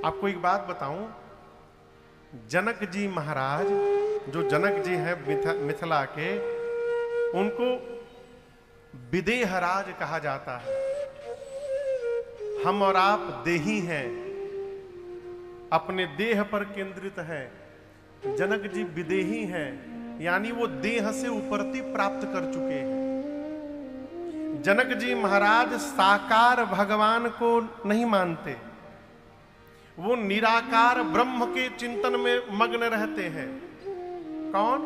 आपको एक बात बताऊं, जनक जी महाराज, जो जनक जी हैं मिथिला के, उनको विदेहराज कहा जाता है। हम और आप देही हैं, अपने देह पर केंद्रित हैं। जनक जी विदेही हैं, यानी वो देह से उपरति प्राप्त कर चुके हैं। जनक जी महाराज साकार भगवान को नहीं मानते, वो निराकार ब्रह्म के चिंतन में मग्न रहते हैं। कौन?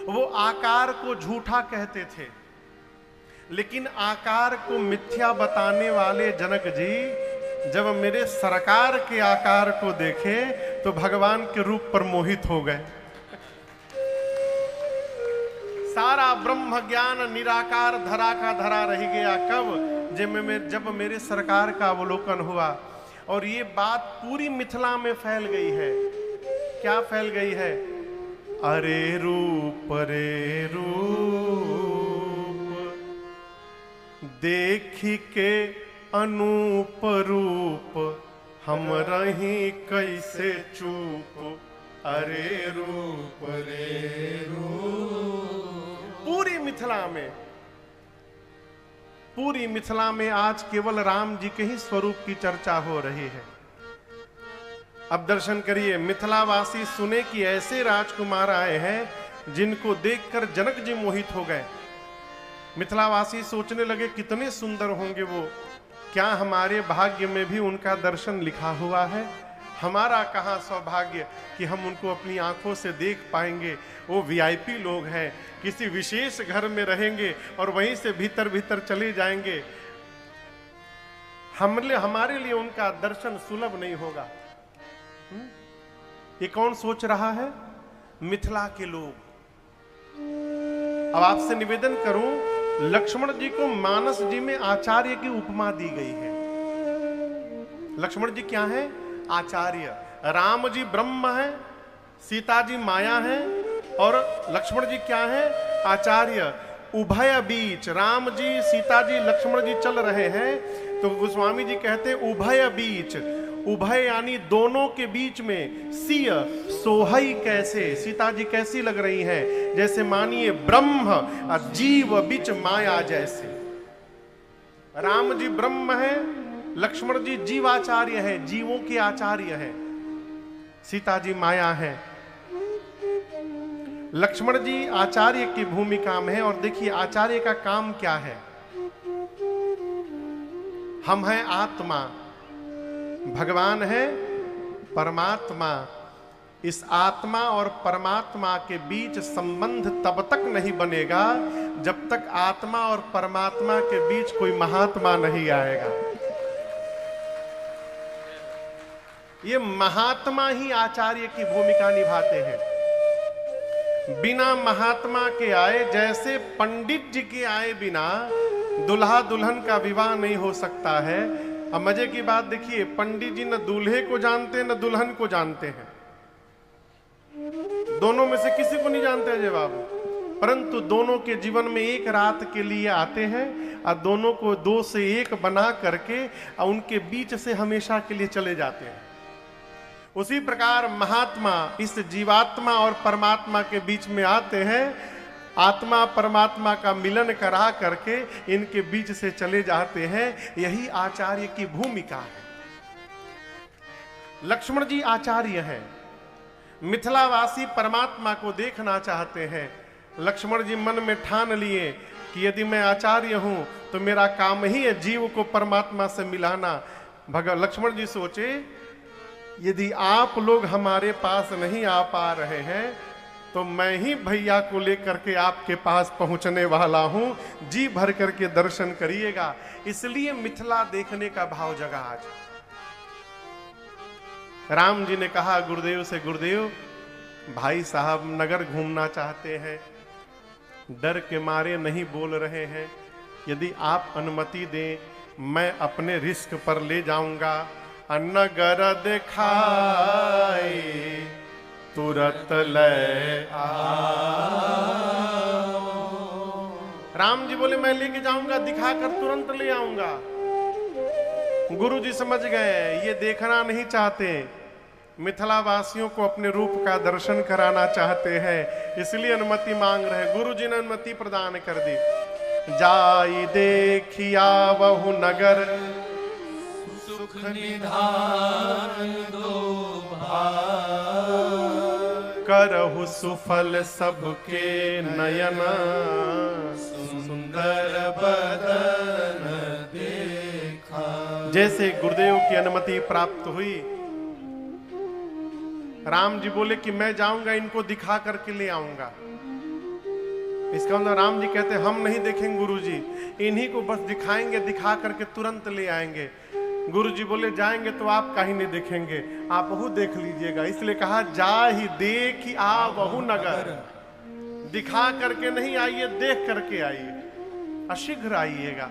वो आकार को झूठा कहते थे, लेकिन आकार को मिथ्या बताने वाले जनक जी जब मेरे सरकार के आकार को देखे तो भगवान के रूप पर मोहित हो गए। सारा ब्रह्म ज्ञान निराकार धरा का धरा रह गया। कब? जब मेरे सरकार का अवलोकन हुआ। और ये बात पूरी मिथिला में फैल गई है। क्या फैल गई है? अरे रूप रे रूप, देखी के अनूप रूप, हम रही कैसे चूप। अरे रूप रे रूप। पूरी मिथिला में आज केवल राम जी के ही स्वरूप की चर्चा हो रही है। अब दर्शन करिए, मिथिलावासी सुने कि ऐसे राजकुमार आए हैं जिनको देखकर जनक जी मोहित हो गए। मिथिलावासी सोचने लगे कितने सुंदर होंगे वो, क्या हमारे भाग्य में भी उनका दर्शन लिखा हुआ है? हमारा कहाँ सौभाग्य कि हम उनको अपनी आंखों से देख पाएंगे। वो वीआईपी लोग हैं, किसी विशेष घर में रहेंगे और वहीं से भीतर भीतर चले जाएंगे। हमारे लिए उनका दर्शन सुलभ नहीं होगा। ये कौन सोच रहा है? मिथिला के लोग। अब आपसे निवेदन करूं, लक्ष्मण जी को मानस जी में आचार्य की उपमा दी गई है। लक्ष्मण जी क्या है? आचार्य। राम जी ब्रह्म है, सीता जी माया है, और लक्ष्मण जी क्या है? आचार्य। उभय बीच राम जी, सीता जी, लक्ष्मण जी चल रहे हैं तो गोस्वामी जी कहते हैं उभय बीच। उभय यानी दोनों के बीच में। सिय सोहई कैसे, सीता जी कैसी लग रही हैं? जैसे मानिए ब्रह्म और जीव बीच माया जैसे। राम जी ब्रह्म है, लक्ष्मण जी जीवाचार्य है, जीवों के आचार्य है, सीता जी माया है। लक्ष्मण जी आचार्य की भूमिका में है। और देखिए आचार्य का काम क्या है? हम हैं आत्मा, भगवान है परमात्मा। इस आत्मा और परमात्मा के बीच संबंध तब तक नहीं बनेगा जब तक आत्मा और परमात्मा के बीच कोई महात्मा नहीं आएगा। ये महात्मा ही आचार्य की भूमिका निभाते हैं। बिना महात्मा के आए, जैसे पंडित जी के आए बिना दुल्हा दुल्हन का विवाह नहीं हो सकता है। अब मजे की बात देखिए, पंडित जी न दूल्हे को जानते न दुल्हन को जानते हैं, दोनों में से किसी को नहीं जानते अजय बाबू, परंतु दोनों के जीवन में एक रात के लिए आते हैं और दोनों को दो से एक बना करके और उनके बीच से हमेशा के लिए चले जाते हैं। उसी प्रकार महात्मा इस जीवात्मा और परमात्मा के बीच में आते हैं, आत्मा परमात्मा का मिलन करा करके इनके बीच से चले जाते हैं। यही आचार्य की भूमिका है। लक्ष्मण जी आचार्य हैं, मिथिलावासी परमात्मा को देखना चाहते हैं। लक्ष्मण जी मन में ठान लिए कि यदि मैं आचार्य हूं तो मेरा काम ही है जीव को परमात्मा से मिलाना। लक्ष्मण जी सोचे, यदि आप लोग हमारे पास नहीं आ पा रहे हैं तो मैं ही भैया को लेकर के आपके पास पहुंचने वाला हूं, जी भर करके दर्शन करिएगा। इसलिए मिथिला देखने का भाव जगा आज। राम जी ने कहा गुरुदेव से, गुरुदेव भाई साहब नगर घूमना चाहते हैं, डर के मारे नहीं बोल रहे हैं, यदि आप अनुमति दें मैं अपने रिस्क पर ले जाऊंगा। नगर दिखाए तुरंत ले आओ। राम जी बोले मैं लेके जाऊंगा, दिखाकर तुरंत ले आऊंगा। गुरु जी समझ गए ये देखना नहीं चाहते, मिथिला वासियों को अपने रूप का दर्शन कराना चाहते हैं, इसलिए अनुमति मांग रहे। गुरु जी ने अनुमति प्रदान कर दी। जाई देखिया वहु नगर, सुख निधान दो करहु सुफल सबके नयन, सुंदर बदन देखा। जैसे गुरुदेव की अनुमति प्राप्त हुई, राम जी बोले कि मैं जाऊंगा, इनको दिखा करके ले आऊंगा। इसका मतलब राम जी कहते हम नहीं देखेंगे गुरु जी, इन्हीं को बस दिखाएंगे, दिखा करके तुरंत ले आएंगे। गुरु जी बोले जाएंगे तो आप कहीं नहीं देखेंगे, आप वह देख लीजिएगा। इसलिए कहा जा ही देखी आ वहु नगर, दिखा करके नहीं आइए, देख करके आइए, अशीघ्र आइएगा।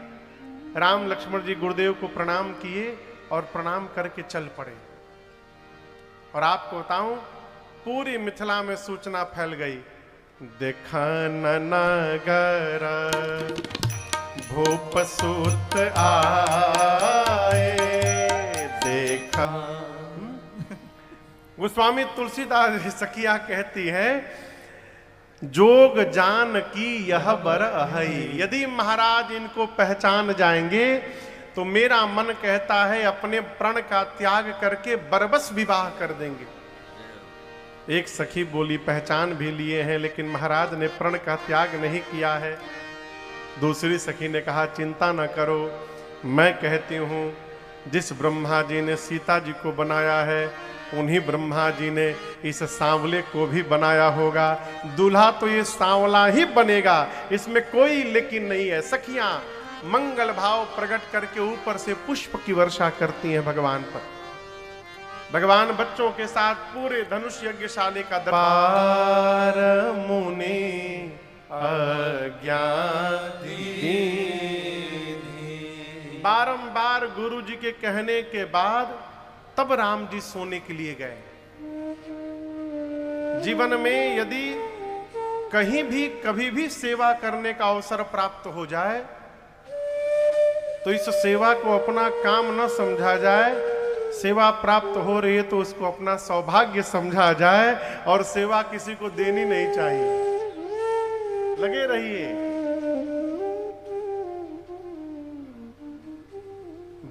राम लक्ष्मण जी गुरुदेव को प्रणाम किए और प्रणाम करके चल पड़े। और आपको बताऊं पूरी मिथिला में सूचना फैल गई, देखन नगर भूप सूत आए देखा। गोस्वामी तुलसीदास सखिया कहती है, जोग जान की यह बर अहई। यदि महाराज इनको पहचान जाएंगे तो मेरा मन कहता है अपने प्रण का त्याग करके बरबस विवाह कर देंगे। एक सखी बोली पहचान भी लिए हैं लेकिन महाराज ने प्रण का त्याग नहीं किया है। दूसरी सखी ने कहा चिंता न करो, मैं कहती हूँ जिस ब्रह्मा जी ने सीता जी को बनाया है उन्हीं ब्रह्मा जी ने इस सांवले को भी बनाया होगा। दूल्हा तो ये सांवला ही बनेगा, इसमें कोई लेकिन नहीं है। सखियां मंगल भाव प्रकट करके ऊपर से पुष्प की वर्षा करती हैं भगवान पर। भगवान बच्चों के साथ पूरे धनुष यज्ञशाले का दरबार मुनि अज्ञानी। बारंबार गुरु जी के कहने के बाद तब राम जी सोने के लिए गए। जीवन में यदि कहीं भी कभी भी सेवा करने का अवसर प्राप्त हो जाए तो इस सेवा को अपना काम न समझा जाए, सेवा प्राप्त हो रही है तो उसको अपना सौभाग्य समझा जाए और सेवा किसी को देनी नहीं चाहिए। लगे रहिए।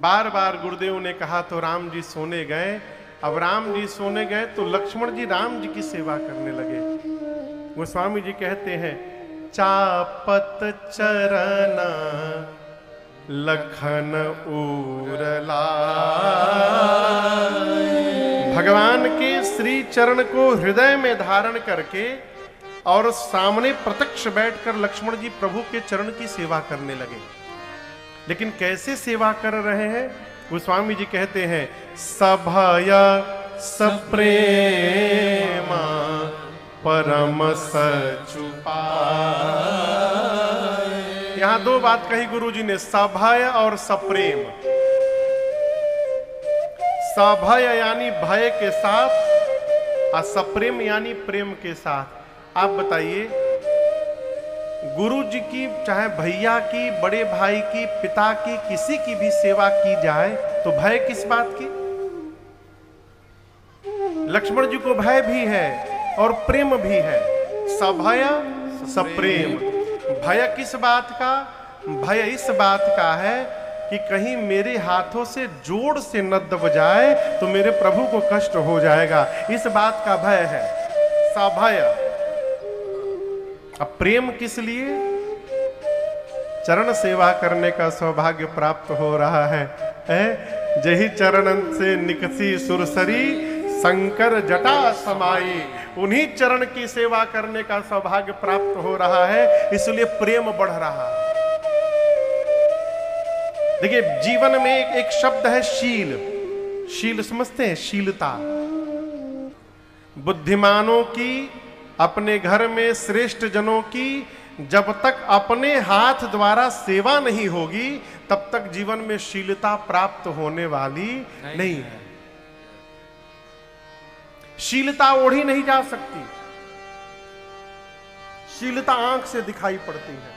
बार बार गुरुदेव ने कहा तो राम जी सोने गए। अब राम जी सोने गए तो लक्ष्मण जी राम जी की सेवा करने लगे। गोस्वामी जी कहते हैं, चापत चरण लखन उरला। भगवान के श्री चरण को हृदय में धारण करके और सामने प्रत्यक्ष बैठकर लक्ष्मण जी प्रभु के चरण की सेवा करने लगे। लेकिन कैसे सेवा कर रहे हैं? गोस्वामी जी कहते हैं, सभय सप्रेमा परम सचुपा। यहां दो बात कही गुरु जी ने, सभय और सप्रेम। सभय यानी भय के साथ और सप्रेम यानी प्रेम के साथ। आप बताइए, गुरु जी की चाहे भैया की, बड़े भाई की, पिता की, किसी की भी सेवा की जाए तो भय किस बात की? लक्ष्मण जी को भय भी है और प्रेम भी है। सभय सप्रेम। भय किस बात का? भय इस बात का है कि कहीं मेरे हाथों से जोड़ से न दब जाए तो मेरे प्रभु को कष्ट हो जाएगा, इस बात का भय है। सभय। अब प्रेम किस लिए? चरण सेवा करने का सौभाग्य प्राप्त हो रहा है। जही चरणन से निकसी सुरसरी शंकर जटा समाई। उन्हीं चरण की सेवा करने का सौभाग्य प्राप्त हो रहा है, इसलिए प्रेम बढ़ रहा है। देखिए, जीवन में एक शब्द है शील। शील समझते हैं? शीलता। बुद्धिमानों की, अपने घर में श्रेष्ठ जनों की जब तक अपने हाथ द्वारा सेवा नहीं होगी तब तक जीवन में शीलता प्राप्त होने वाली नहीं है। शीलता ओढ़ी नहीं जा सकती। शीलता आंख से दिखाई पड़ती है।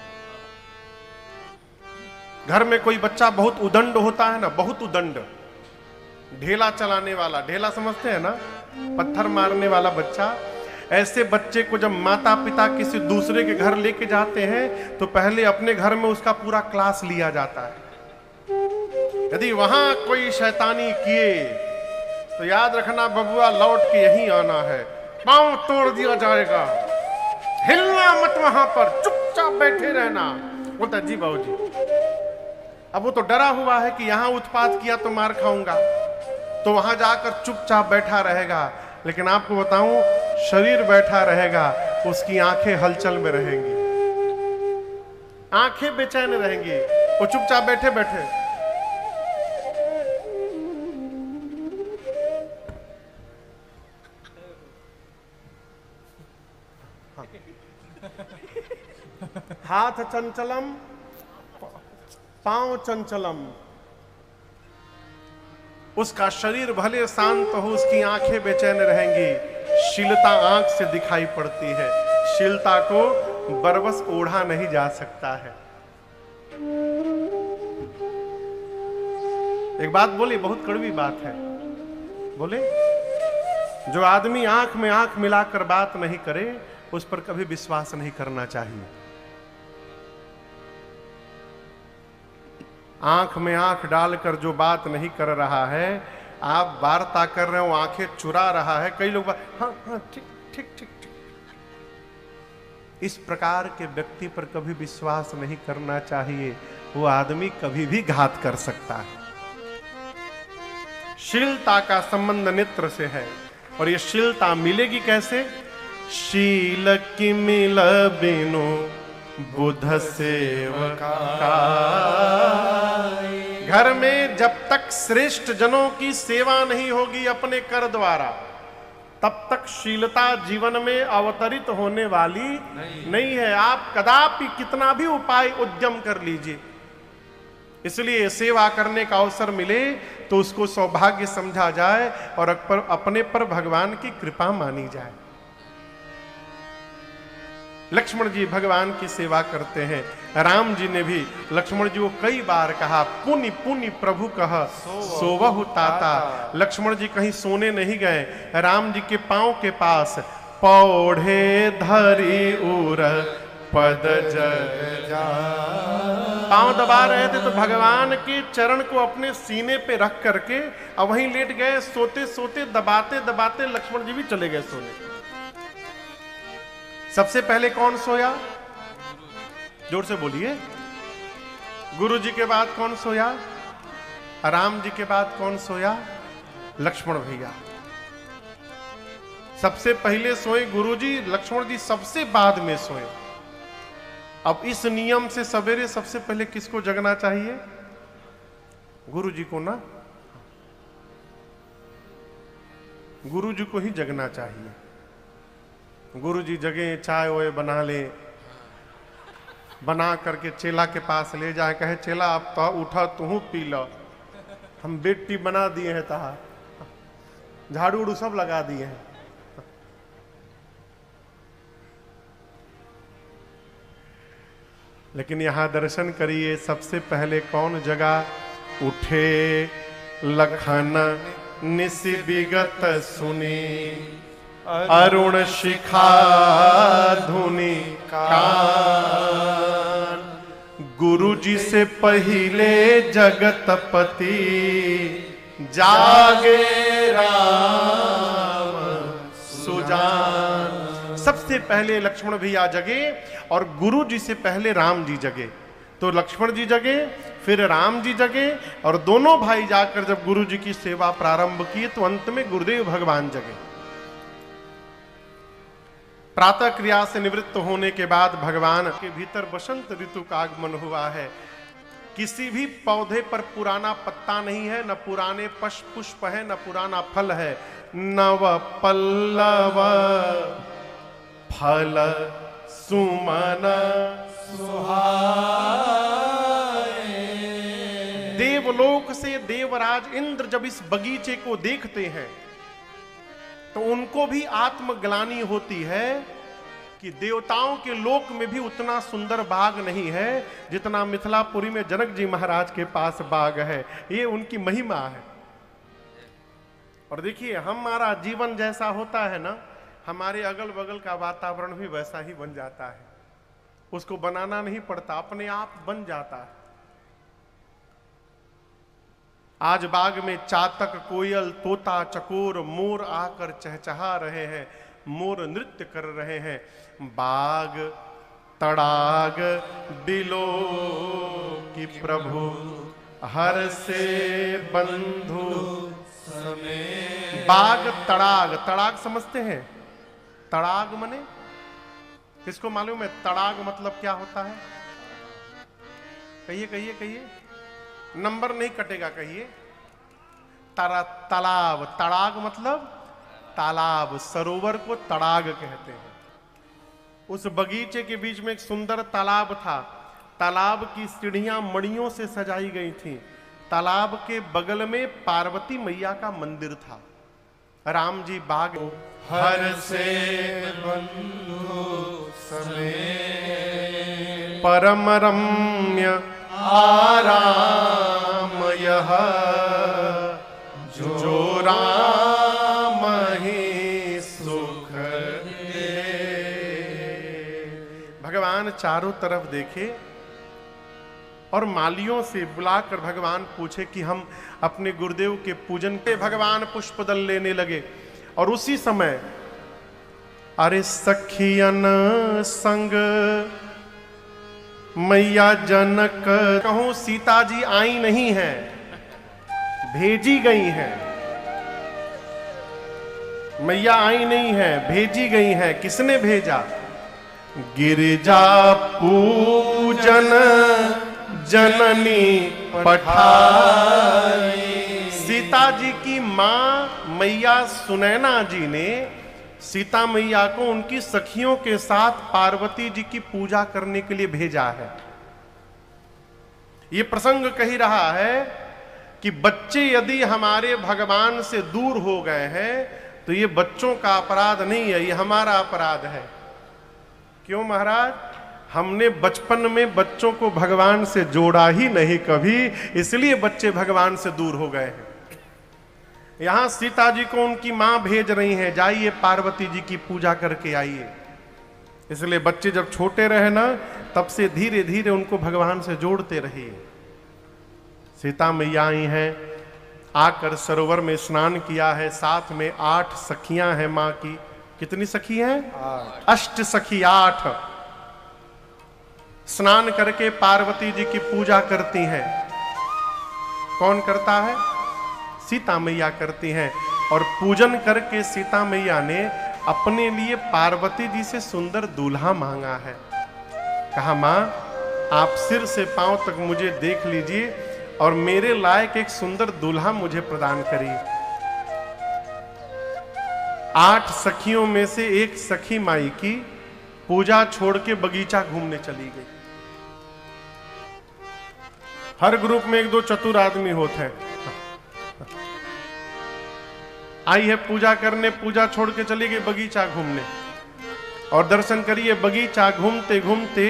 घर में कोई बच्चा बहुत उदंड होता है ना, बहुत उदंड, ढेला चलाने वाला, ढेला समझते हैं ना, पत्थर मारने वाला बच्चा, ऐसे बच्चे को जब माता पिता किसी दूसरे के घर लेके जाते हैं तो पहले अपने घर में उसका पूरा क्लास लिया जाता है। यदि वहां कोई शैतानी किए तो याद रखना बबुआ, लौट के यहीं आना है, पांव तोड़ दिया जाएगा, हिलना मत, वहां पर चुपचाप बैठे रहना। बोलता जी बाबूजी। अब वो तो डरा हुआ है कि यहां उत्पात किया तो मार खाऊंगा, तो वहां जाकर चुपचाप बैठा रहेगा। लेकिन आपको बताऊं, शरीर बैठा रहेगा, उसकी आंखें हलचल में रहेंगी, आंखें बेचैन रहेंगी, वो चुपचाप बैठे बैठे। हाथ चंचलम पांव चंचलम, उसका शरीर भले शांत हो, उसकी आंखें बेचैन रहेंगी। शीलता आंख से दिखाई पड़ती है, शीलता को बरबस ओढ़ा नहीं जा सकता है। एक बात बोली, बहुत कड़वी बात है, बोले जो आदमी आंख में आंख मिलाकर बात नहीं करे उस पर कभी विश्वास नहीं करना चाहिए। आंख में आंख डालकर जो बात नहीं कर रहा है, आप वार्ता कर रहे हो, आंखें चुरा रहा है, कई लोग हाँ हाँ ठीक ठीक ठीक ठीक, इस प्रकार के व्यक्ति पर कभी विश्वास नहीं करना चाहिए। वो आदमी कभी भी घात कर सकता है। शीलता का संबंध नेत्र से है, और ये शीलता मिलेगी कैसे? शील की मिल बिनु बुध सेवका। घर में जब तक श्रेष्ठ जनों की सेवा नहीं होगी अपने कर द्वारा, तब तक शीलता जीवन में अवतरित होने वाली नहीं है। आप कदापि कितना भी उपाय उद्यम कर लीजिए, इसलिए सेवा करने का अवसर मिले तो उसको सौभाग्य समझा जाए और अपने पर भगवान की कृपा मानी जाए। लक्ष्मण जी भगवान की सेवा करते हैं। राम जी ने भी लक्ष्मण जी को कई बार कहा, पुनि पुनि प्रभु कह सोवहु ताता। लक्ष्मण जी कहीं सोने नहीं गए, राम जी के पांव के पास पौढ़े धरी उर पद जग। पांव दबा रहे थे तो भगवान के चरण को अपने सीने पे रख करके अब वहीं लेट गए। सोते सोते दबाते दबाते लक्ष्मण जी भी चले गए सोने। सबसे पहले कौन सोया? जोर से बोलिए। गुरु जी के बाद कौन सोया? राम जी के बाद कौन सोया? लक्ष्मण भैया। सबसे पहले सोए गुरु जी, लक्ष्मण जी सबसे बाद में सोए। अब इस नियम से सवेरे सबसे पहले किसको जगना चाहिए? गुरु जी को ना, गुरु जी को ही जगना चाहिए। गुरु जी जगे, चाय वाय बना ले, बना करके चेला के पास ले जाए, कहे चेला अब तो उठा तू पी लो, हम बेटी बना दिए हैं, तहा झाड़ू उड़ू सब लगा दिए हैं। लेकिन यहां दर्शन करिए, सबसे पहले कौन जगा? उठे लखन निस विगत सुनी, अरुण शिखा धुनि कान। गुरु जी से पहले जगतपति, जागे राम सुजान। सबसे पहले लक्ष्मण भैया जगे और गुरु जी से पहले राम जी जगे। तो लक्ष्मण जी जगे, फिर राम जी जगे, और दोनों भाई जाकर जब गुरु जी की सेवा प्रारंभ की तो अंत में गुरुदेव भगवान जगे। प्रातः क्रिया से निवृत्त होने के बाद भगवान के भीतर बसंत ऋतु का आगमन हुआ है। किसी भी पौधे पर पुराना पत्ता नहीं है, न पुराने पुष्प है, न पुराना फल है। नव पल्लव फल सुमन सुहाए। देवलोक से देवराज इंद्र जब इस बगीचे को देखते हैं तो उनको भी आत्मग्लानि होती है कि देवताओं के लोक में भी उतना सुंदर बाग नहीं है जितना मिथिलापुरी में जनक जी महाराज के पास बाग है। ये उनकी महिमा है। और देखिए, हमारा जीवन जैसा होता है ना, हमारे अगल बगल का वातावरण भी वैसा ही बन जाता है। उसको बनाना नहीं पड़ता, अपने आप बन जाता है। आज बाग में चातक, कोयल, तोता, चकोर, मोर आकर चहचहा रहे हैं, मोर नृत्य कर रहे हैं। बाग तड़ाग बिलो की प्रभु हर से बंधु समेत। बाग तड़ाग, तड़ाग समझते हैं? तड़ाग मने किसको मालूम है? तड़ाग मतलब क्या होता है? कहिए कहिए कहिए, नंबर नहीं कटेगा, कहिए। तालाब, तड़ाग मतलब तालाब, सरोवर को तड़ाग कहते हैं। उस बगीचे के बीच में एक सुंदर तालाब था। तालाब की सीढ़ियां मणियों से सजाई गई थीं। तालाब के बगल में पार्वती मैया का मंदिर था। राम जी बाग हर से बंधु समेत। परम रम्य आराम यह जो राम ही सुख दे। भगवान चारों तरफ देखे और मालियों से बुलाकर भगवान पूछे कि हम अपने गुरुदेव के पूजन के। भगवान पुष्पदल लेने लगे और उसी समय अरे सखियन संग मैया जनक, कहूं सीता जी आई नहीं है, भेजी गई हैं। मैया आई नहीं है, भेजी गई है। किसने भेजा? गिरिजा पूजन जननी पठाई। सीता जी की मां मैया सुनैना जी ने सीता मैया को उनकी सखियों के साथ पार्वती जी की पूजा करने के लिए भेजा है। यह प्रसंग कही रहा है कि बच्चे यदि हमारे भगवान से दूर हो गए हैं तो ये बच्चों का अपराध नहीं है, ये हमारा अपराध है। क्यों महाराज? हमने बचपन में बच्चों को भगवान से जोड़ा ही नहीं कभी, इसलिए बच्चे भगवान से दूर हो गए हैं। यहां सीता जी को उनकी मां भेज रही हैं, जाइए पार्वती जी की पूजा करके आइए। इसलिए बच्चे जब छोटे रहे ना, तब से धीरे धीरे उनको भगवान से जोड़ते रहिए। सीता मैया आई हैं, आकर सरोवर में स्नान किया है। साथ में 8 सखियां हैं मां की। कितनी सखी हैं? 8 सखी, 8 स्नान करके पार्वती जी की पूजा करती हैं। कौन करता है? सीता मैया करती हैं। और पूजन करके सीता मैया ने अपने लिए पार्वती जी से सुंदर दूल्हा मांगा है। कहा, मां आप सिर से पांव तक मुझे देख लीजिए और मेरे लायक एक सुंदर दूल्हा मुझे प्रदान करिए। 8 सखियों में से एक सखी माई की पूजा छोड़ के बगीचा घूमने चली गई। हर ग्रुप में 1-2 चतुर आदमी होते हैं। आई है पूजा करने, पूजा छोड़ के चली गई बगीचा घूमने। और दर्शन करिए, बगीचा घूमते घूमते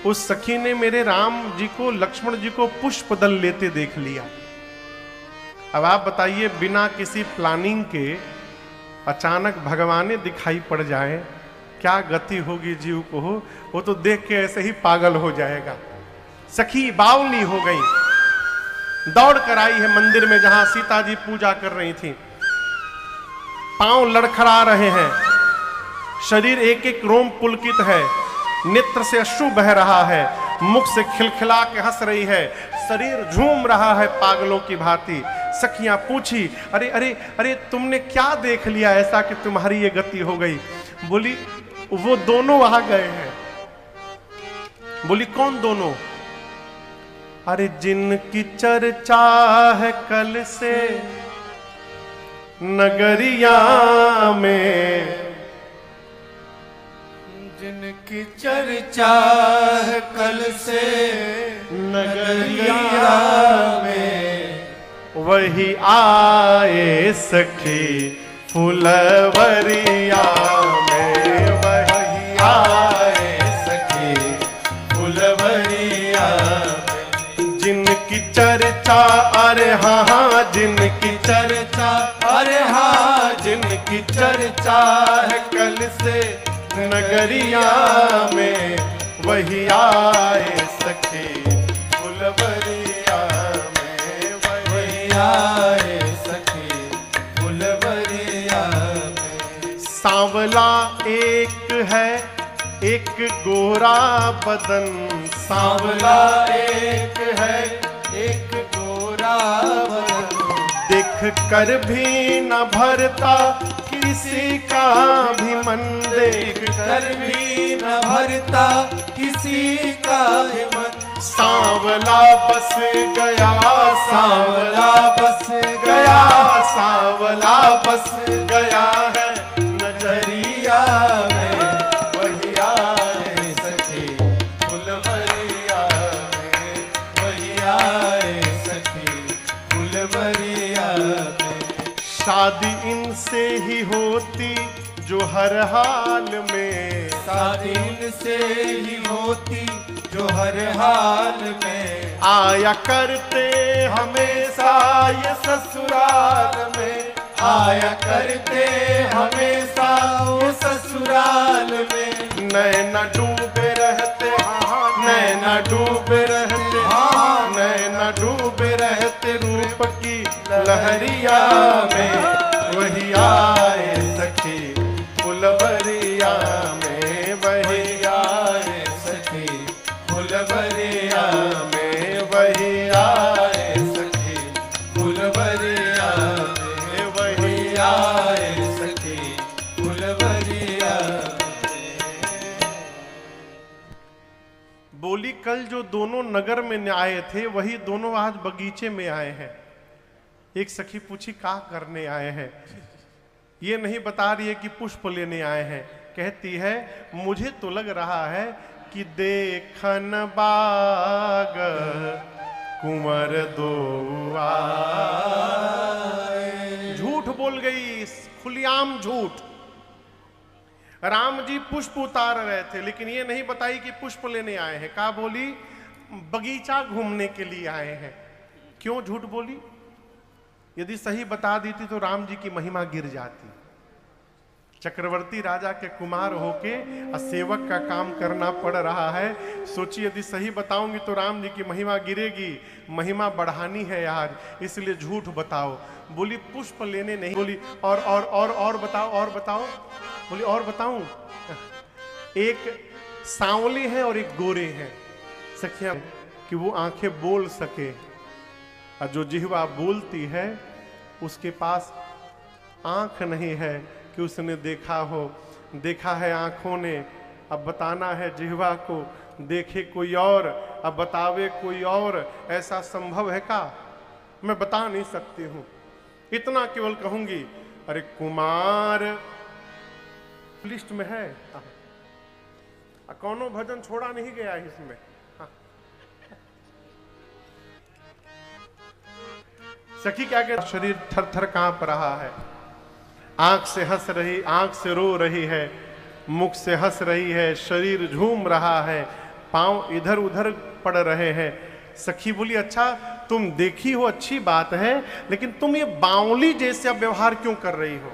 उस सखी ने मेरे राम जी को, लक्ष्मण जी को पुष्पदल लेते देख लिया। अब आप बताइए, बिना किसी प्लानिंग के अचानक भगवान दिखाई पड़ जाए, क्या गति होगी जीव को? वो तो देख के ऐसे ही पागल हो जाएगा। सखी बावली हो गई, दौड़ कर आई है मंदिर में जहां सीता जी पूजा कर रही थी। पांव लड़खड़ा रहे हैं, शरीर एक एक रोम पुलकित है, नेत्र से अश्रु बह रहा है, मुख से खिलखिला के हंस रही है, शरीर झूम रहा है पागलों की भांति। सखियां पूछी, अरे अरे अरे तुमने क्या देख लिया ऐसा कि तुम्हारी ये गति हो गई? बोली, वो दोनों आ गए हैं। बोली, कौन दोनों? अरे जिनकी चर्चा है कल से नगरिया में, जिनकी चर्चा है कल से नगरिया में, वही आए सखी फुलवरिया में, वही आए चर्चा, अरे हाँ जिनकी चर्चा है कल से नगरिया में, वही आए सखी फुलवरिया में, वही आए सखी फुलवरिया में। सांवला एक है एक गोरा बदन, सांवला एक है एक गोरा बदन, देख कर भी न भरता किसी का भी मन, देख कर भी न भरता किसी का भी मन। सांवला बस गया, सांवला बस गया, सांवला बस गया है नजरिया में, वही आए सखी फुलवरिया में, वही आए सखी फुलवरिया में। शादी इनसे ही होती जो हर हाल में, शादी इनसे ही होती जो हर हाल में, आया करते हमेशा ये ससुराल में, आया करते हमेशा वो ससुराल में। नैना डूबे रहते, नैना डूबे रहते, नैना डूबे रहते रूप की लहरिया में, वही आए सखी फुलवरिया में, वही आए सखी फुलवरिया में, वही आए सखी फुलवरिया में, वही आए सखी फुलवरिया में। बोली कल जो दोनों नगर में आए थे वही दोनों आज बगीचे में आए हैं। एक सखी पूछी क्या करने आए हैं, ये नहीं बता रही है कि पुष्प लेने आए हैं। कहती है मुझे तो लग रहा है कि देखन बाग कुंवर दो आए। झूठ बोल गई, खुलेआम झूठ। राम जी पुष्प उतार रहे थे लेकिन ये नहीं बताई कि पुष्प लेने आए हैं। कहा बोली बगीचा घूमने के लिए आए हैं। क्यों झूठ बोली? यदि सही बता देती तो राम जी की महिमा गिर जाती। चक्रवर्ती राजा के कुमार होके सेवक का काम करना पड़ रहा है। सोचिए यदि सही बताऊंगी तो राम जी की महिमा गिरेगी। महिमा बढ़ानी है आज, इसलिए झूठ बताओ। बोली पुष्प लेने नहीं। बोली और बताओ, और बताओ। बोली और बताऊं? एक सांवली है और एक गोरे हैं सखियां, कि वो आंखें बोल सके, और जो जिह्वा बोलती है उसके पास आंख नहीं है कि उसने देखा हो। देखा है आंखों ने, अब बताना है जिह्वा को। देखे कोई और अब बतावे कोई और, ऐसा संभव है का? मैं बता नहीं सकती हूं। इतना केवल कहूंगी, अरे कुमार लिस्ट में है, कौनो भजन छोड़ा नहीं गया इसमें। सखी क्या कहती, शरीर थर थर कांप रहा है। आंख से हंस रही, आंख से रो रही है, मुख से हंस रही है, शरीर झूम रहा है, पांव इधर उधर पड़ रहे हैं। सखी बोली अच्छा तुम देखी हो अच्छी बात है, लेकिन तुम ये बावली जैसे अब व्यवहार क्यों कर रही हो?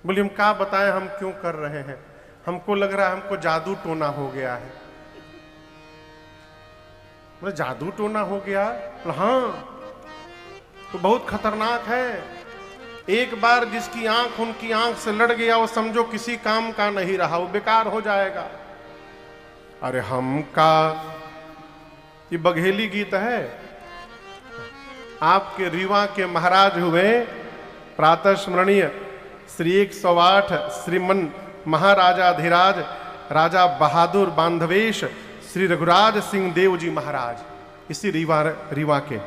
बोली हम क्या बताएं हम क्यों कर रहे हैं, हमको लग रहा है हमको जादू टोना हो गया है। बोले जादू टोना हो गया? हाँ तो बहुत खतरनाक है। एक बार जिसकी आंख उनकी आंख से लड़ गया वो समझो किसी काम का नहीं रहा, वो बेकार हो जाएगा। अरे हम का ये बघेली गीत है। आपके रीवा के महाराज हुए प्रातः स्मरणीय श्री 108 श्रीमन महाराजाधिराज राजा बहादुर बांधवेश श्री रघुराज सिंह देव जी महाराज। इसी रीवा के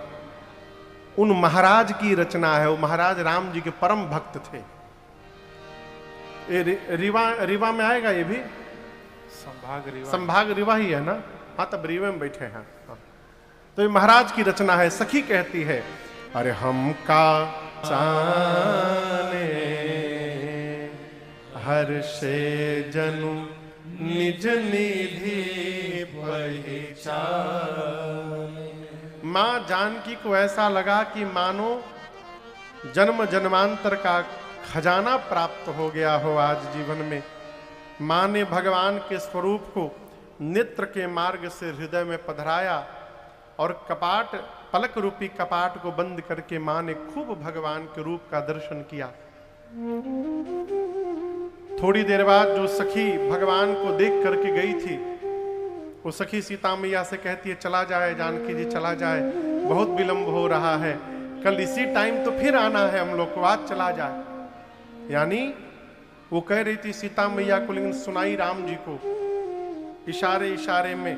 उन महाराज की रचना है। वो महाराज राम जी के परम भक्त थे। ये रीवा में आएगा, ये भी संभाग रीवा ही है ना? हाँ तब रीवा में बैठे हैं। हाँ। तो ये महाराज की रचना है। सखी कहती है अरे हम का जाने हर से जनु निज निधि पहचान, मां जानकी को ऐसा लगा कि मानो जन्म जन्मांतर का खजाना प्राप्त हो गया हो आज जीवन में। मां ने भगवान के स्वरूप को नेत्र के मार्ग से हृदय में पधराया और कपाट, पलक रूपी कपाट को बंद करके मां ने खूब भगवान के रूप का दर्शन किया। थोड़ी देर बाद जो सखी भगवान को देख करके गई थी, वो सखी सीता मैया से कहती है, चला जाए जानकी जी, चला जाए, बहुत विलंब हो रहा है, कल इसी टाइम तो फिर आना है हम लोग को, आज चला जाए। यानी वो कह रही थी सीता मैया को, लेकिन सुनाई राम जी को, इशारे इशारे में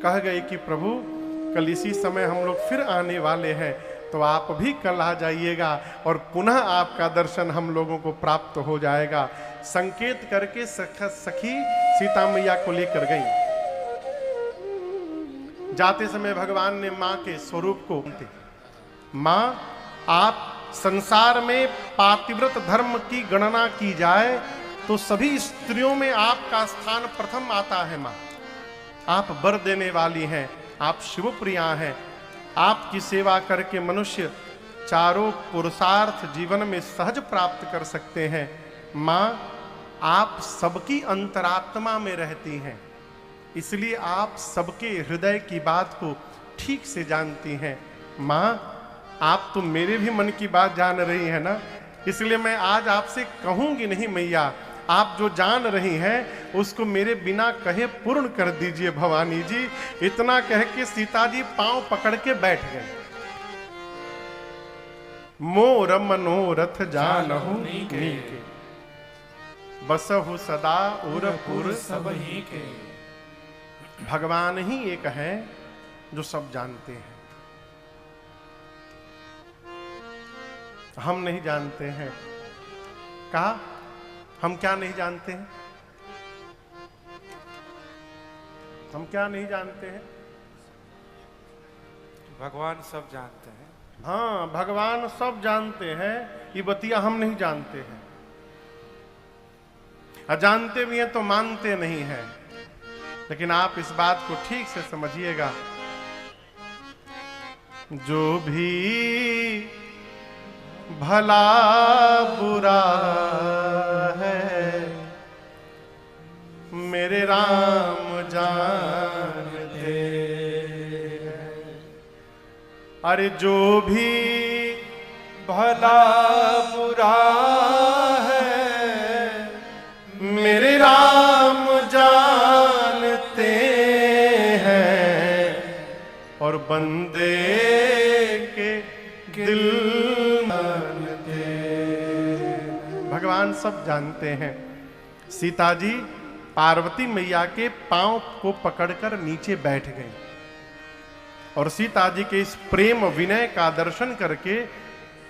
कह गए कि प्रभु कल इसी समय हम लोग फिर आने वाले हैं, तो आप भी कल आ जाइएगा और पुनः आपका दर्शन हम लोगों को प्राप्त हो जाएगा। संकेत करके सखी सीता मैया को लेकर गई। जाते समय भगवान ने मां के स्वरूप को, मां आप संसार में पातिव्रत धर्म की गणना की जाए तो सभी स्त्रियों में आपका स्थान प्रथम आता है। मां आप वर देने वाली हैं, आप शिवप्रिया हैं, आपकी सेवा करके मनुष्य चारों पुरुषार्थ जीवन में सहज प्राप्त कर सकते हैं। मां आप सबकी अंतरात्मा में रहती हैं, इसलिए आप सबके हृदय की बात को ठीक से जानती हैं। मां आप तो मेरे भी मन की बात जान रही है ना, इसलिए मैं आज आपसे कहूंगी नहीं मैया, आप जो जान रही हैं उसको मेरे बिना कहे पूर्ण कर दीजिए भवानी जी। इतना कह के सीता जी पांव पकड़ के बैठ गए। मोर मनोरथ जानहु नीके, बसहु सदा उरपुर सब ही के। भगवान ही एक है जो सब जानते हैं, हम नहीं जानते हैं। कहा हम क्या नहीं जानते हैं? हम क्या नहीं जानते हैं? भगवान सब जानते हैं। हाँ, भगवान सब जानते हैं, ये बतिया हम नहीं जानते हैं। जानते भी हैं तो मानते नहीं हैं। लेकिन आप इस बात को ठीक से समझिएगा, जो भी भला बुरा है मेरे राम जानते हैं। अरे जो भी भला बुरा है मेरे राम जानते हैं, और बंदे के दिल भगवान सब जानते हैं। सीता जी पार्वती मैया के पांव को पकड़कर नीचे बैठ गई और सीता जी के इस प्रेम विनय का दर्शन करके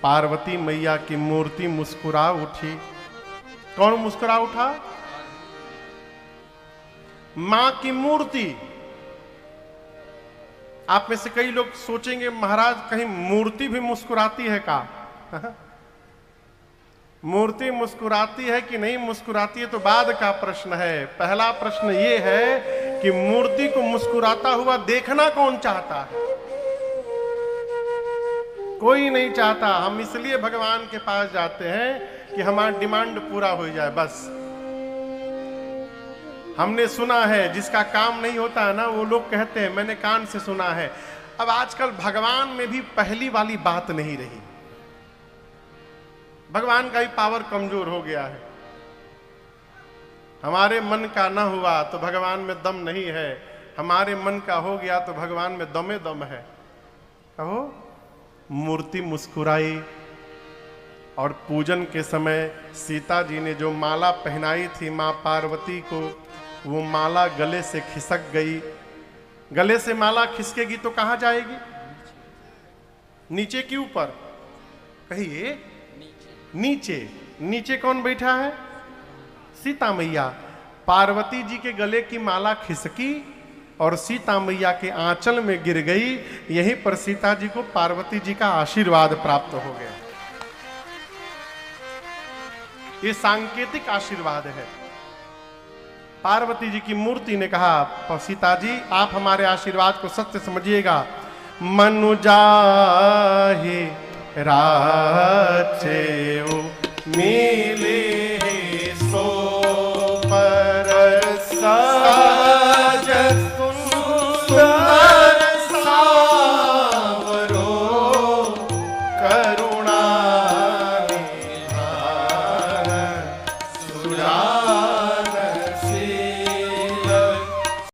पार्वती मैया की मूर्ति मुस्कुरा उठी। कौन मुस्कुरा उठा? मां की मूर्ति। आप में से कई लोग सोचेंगे महाराज कहीं मूर्ति भी मुस्कुराती है का? मूर्ति मुस्कुराती है कि नहीं मुस्कुराती है तो बाद का प्रश्न है। पहला प्रश्न ये है कि मूर्ति को मुस्कुराता हुआ देखना कौन चाहता है? कोई नहीं चाहता। हम इसलिए भगवान के पास जाते हैं कि हमारा डिमांड पूरा हो जाए, बस। हमने सुना है जिसका काम नहीं होता है ना, वो लोग कहते हैं, मैंने कान से सुना है। अब आजकल भगवान में भी पहली वाली बात नहीं रही। भगवान का ही पावर कमजोर हो गया है। हमारे मन का ना हुआ तो भगवान में दम नहीं है, हमारे मन का हो गया तो भगवान में दमे दम है। कहो, मूर्ति मुस्कुराई और पूजन के समय सीता जी ने जो माला पहनाई थी मां पार्वती को, वो माला गले से खिसक गई। गले से माला खिसकेगी तो कहां जाएगी? नीचे की ऊपर? कहिए नीचे। नीचे कौन बैठा है? सीता मैया। पार्वती जी के गले की माला खिसकी और सीता मैया के आंचल में गिर गई। यहीं पर सीता जी को पार्वती जी का आशीर्वाद प्राप्त हो गया। ये सांकेतिक आशीर्वाद है। पार्वती जी की मूर्ति ने कहा, सीता जी आप हमारे आशीर्वाद को सत्य समझिएगा। मनु जाहि राचे मिले